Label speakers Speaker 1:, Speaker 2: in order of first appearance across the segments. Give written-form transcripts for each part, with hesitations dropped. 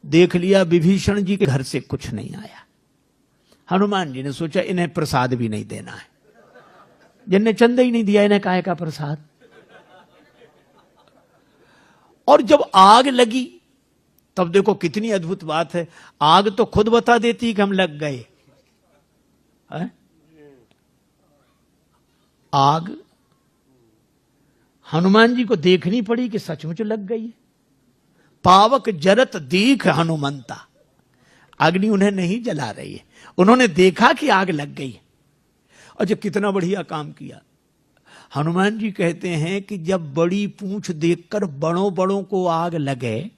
Speaker 1: देख लिया विभीषण जी के घर से कुछ नहीं आया। हनुमान जी ने सोचा इन्हें प्रसाद भी नहीं देना है, जिनने चंदा ही नहीं दिया इन्हें काहे का प्रसाद। और जब आग लगी तब देखो कितनी अद्भुत बात है, आग तो खुद बता देती कि हम लग गए है? आग हनुमान जी को देखनी पड़ी कि सचमुच लग गई है। पावक जरत दीख हनुमंता, अग्नि उन्हें नहीं जला रही है, उन्होंने देखा कि आग लग गई। और जो कितना बढ़िया काम किया। हनुमान जी कहते हैं कि जब बड़ी पूंछ देखकर बड़ों बड़ों को आग लगे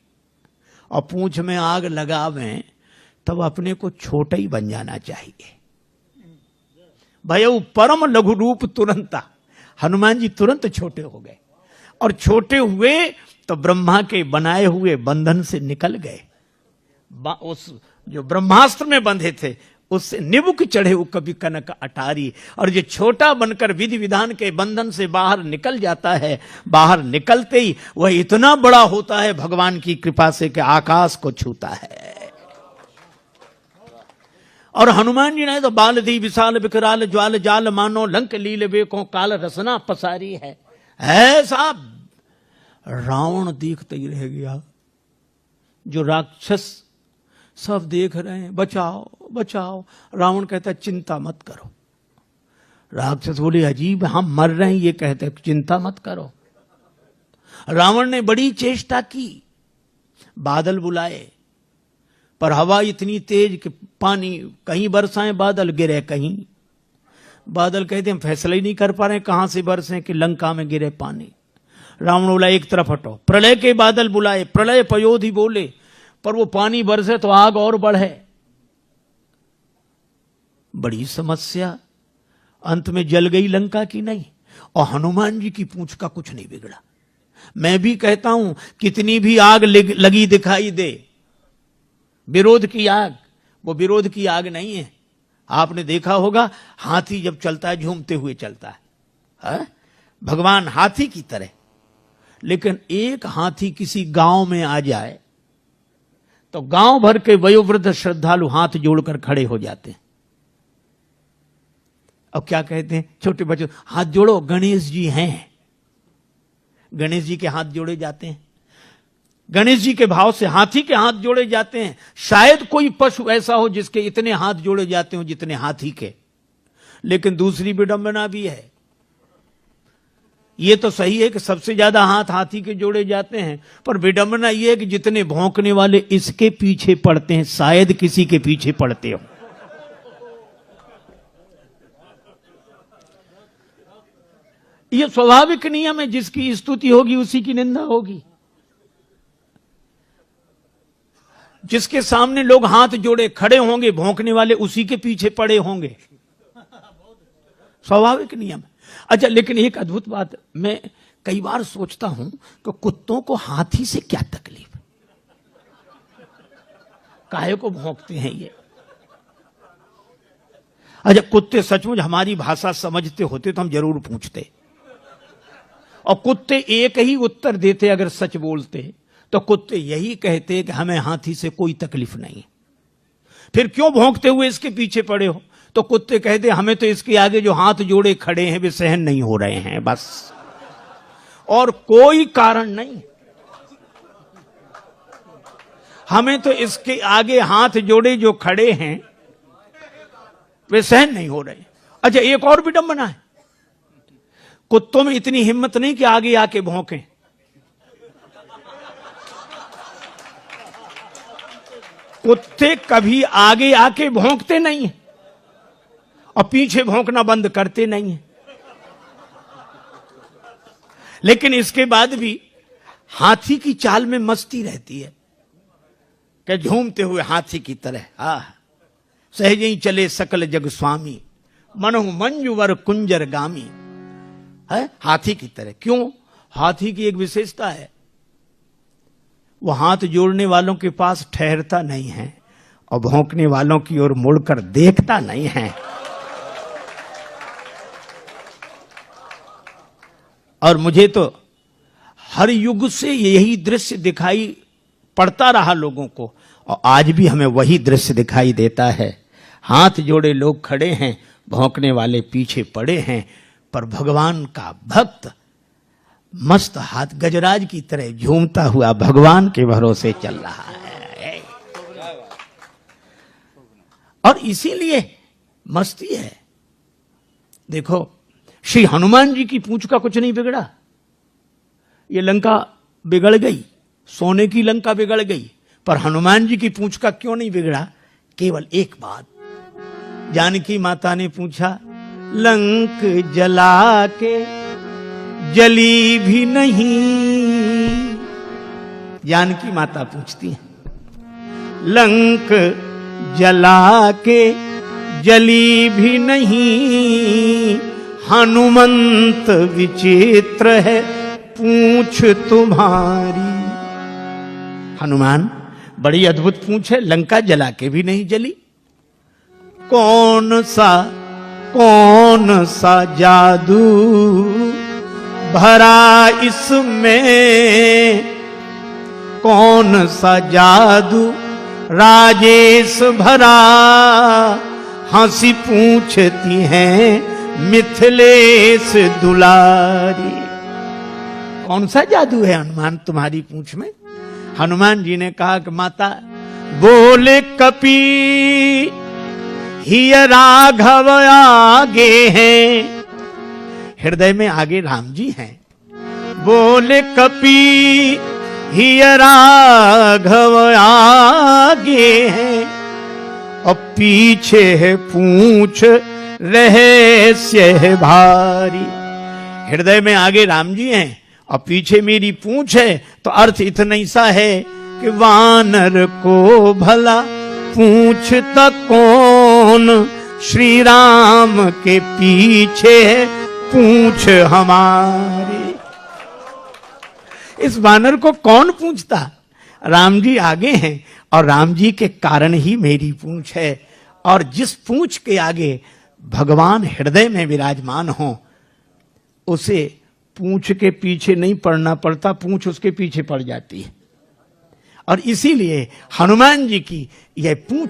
Speaker 1: और पूंछ में आग लगावें तब अपने को छोटा ही बन जाना चाहिए। भयउ परम लघु रूप तुरंता, हनुमान जी तुरंत छोटे हो गए और छोटे हुए तो ब्रह्मा के बनाए हुए बंधन से निकल गए। उस जो ब्रह्मास्त्र में बंधे थे उससे निबुक चढ़े वो कभी कनक अटारी, और जो छोटा बनकर विधि विधान के बंधन से बाहर निकल जाता है, बाहर निकलते ही वह इतना बड़ा होता है भगवान की कृपा से कि आकाश को छूता है। और हनुमान जी ने तो बाल दी विशाल विकराल ज्वाल जाल मानो लंक लील बेको काल रसना पसारी है। ऐसा रावण देखते ही रह गया। जो राक्षस सब देख रहे हैं बचाओ बचाओ, रावण कहता चिंता मत करो। राक्षस बोले अजीब हम मर रहे हैं ये कहते चिंता मत करो। रावण ने बड़ी चेष्टा की, बादल बुलाए पर हवा इतनी तेज कि पानी कहीं बरसाएं बादल गिरे कहीं। बादल कहते हम फैसला ही नहीं कर पा रहे कहां से बरसे कि लंका में गिरे पानी। रावण बोला एक तरफ हटो। प्रलय के बादल बुलाए, प्रलय पयोधि बोले, पर वो पानी बरसे तो आग और बढ़े। बड़ी समस्या, अंत में जल गई लंका की नहीं। और हनुमान जी की पूंछ का कुछ नहीं बिगड़ा। मैं भी कहता हूं कितनी भी आग लगी दिखाई दे, विरोध की आग वो विरोध की आग नहीं है। आपने देखा होगा हाथी जब चलता है झूमते हुए चलता है, भगवान हाथी की तरह। लेकिन एक हाथी किसी गांव में आ जाए तो गांव भर के वयोवृद्ध श्रद्धालु हाथ जोड़कर खड़े हो जाते हैं। अब क्या कहते हैं छोटे बच्चों, हाथ जोड़ो गणेश जी हैं। गणेश जी के हाथ जोड़े जाते हैं, गणेश जी के भाव से हाथी के हाथ जोड़े जाते हैं। शायद कोई पशु ऐसा हो जिसके इतने हाथ जोड़े जाते हो जितने हाथी के। लेकिन दूसरी विडंबना भी है। ये तो सही है कि सबसे ज्यादा हाथ हाथी के जोड़े जाते हैं, पर विडंबना यह है कि जितने भौंकने वाले इसके पीछे पड़ते हैं शायद किसी के पीछे पड़ते हो। यह स्वाभाविक नियम है, जिसकी स्तुति होगी उसी की निंदा होगी। जिसके सामने लोग हाथ जोड़े खड़े होंगे भौंकने वाले उसी के पीछे पड़े होंगे, स्वाभाविक नियम है। अच्छा, लेकिन एक अद्भुत बात मैं कई बार सोचता हूं कि कुत्तों को हाथी से क्या तकलीफ, काहे को भौंकते हैं ये। अच्छा, कुत्ते सचमुच हमारी भाषा समझते होते तो हम जरूर पूछते, और कुत्ते एक ही उत्तर देते अगर सच बोलते तो कुत्ते यही कहते कि हमें हाथी से कोई तकलीफ नहीं। फिर क्यों भौंकते हुए इसके पीछे पड़े हो? तो कुत्ते कहते हमें तो इसके आगे जो हाथ जोड़े खड़े हैं वे सहन नहीं हो रहे हैं, बस, और कोई कारण नहीं। हमें तो इसके आगे हाथ जोड़े जो खड़े हैं वे सहन नहीं हो रहे। अच्छा, एक और विडंबना है, कुत्तों में इतनी हिम्मत नहीं कि आगे आके भौंकें। कुत्ते कभी आगे आके भौंकते नहीं है और पीछे भौंकना बंद करते नहीं है। लेकिन इसके बाद भी हाथी की चाल में मस्ती रहती है कि झूमते हुए हाथी की तरह सहज ही चले सकल जग स्वामी, मनहु मंजुवर कुंजर गामी, है हाथी की तरह। क्यों? हाथी की एक विशेषता है, वो हाथ जोड़ने वालों के पास ठहरता नहीं है और भौंकने वालों की ओर मुड़कर देखता नहीं है। और मुझे तो हर युग से यही दृश्य दिखाई पड़ता रहा लोगों को। और आज भी हमें वही दृश्य दिखाई देता है, हाथ जोड़े लोग खड़े हैं, भौंकने वाले पीछे पड़े हैं, पर भगवान का भक्त मस्त हाथ गजराज की तरह झूमता हुआ भगवान के भरोसे चल रहा है। और इसीलिए मस्ती है। देखो, श्री हनुमान जी की पूंछ का कुछ नहीं बिगड़ा। ये लंका बिगड़ गई, सोने की लंका बिगड़ गई, पर हनुमान जी की पूंछ का क्यों नहीं बिगड़ा? केवल एक बात। जानकी माता ने पूछा, लंक जला के जली भी नहीं। जानकी माता पूछती है, लंक जला के जली भी नहीं, हनुमंत विचित्र है पूंछ तुम्हारी। हनुमान, बड़ी अद्भुत पूंछ है, लंका जला के भी नहीं जली। कौन सा जादू भरा इसमें, कौन सा जादू राजेश भरा, हंसी पूछती हैं मिथिलेश दुलारी। कौन सा जादू है हनुमान तुम्हारी पूंछ में? हनुमान जी ने कहा कि माता, बोले कपी ही राघव आगे हैं। हृदय में आगे राम जी हैं। बोले कपी ही राघव आगे हैं, और पीछे है पूंछ रहस्य है भारी। हृदय में आगे राम जी हैं और पीछे मेरी पूंछ है, तो अर्थ इतना ही सा है कि वानर को भला पूछता कौन, श्री राम के पीछे है पूंछ हमारी। इस वानर को कौन पूछता? राम जी आगे हैं और राम जी के कारण ही मेरी पूंछ है। और जिस पूंछ के आगे भगवान हृदय में विराजमान हो, उसे पूंछ के पीछे नहीं पड़ना पड़ता, पूंछ उसके पीछे पड़ जाती है। और इसीलिए हनुमान जी की यह पूंछ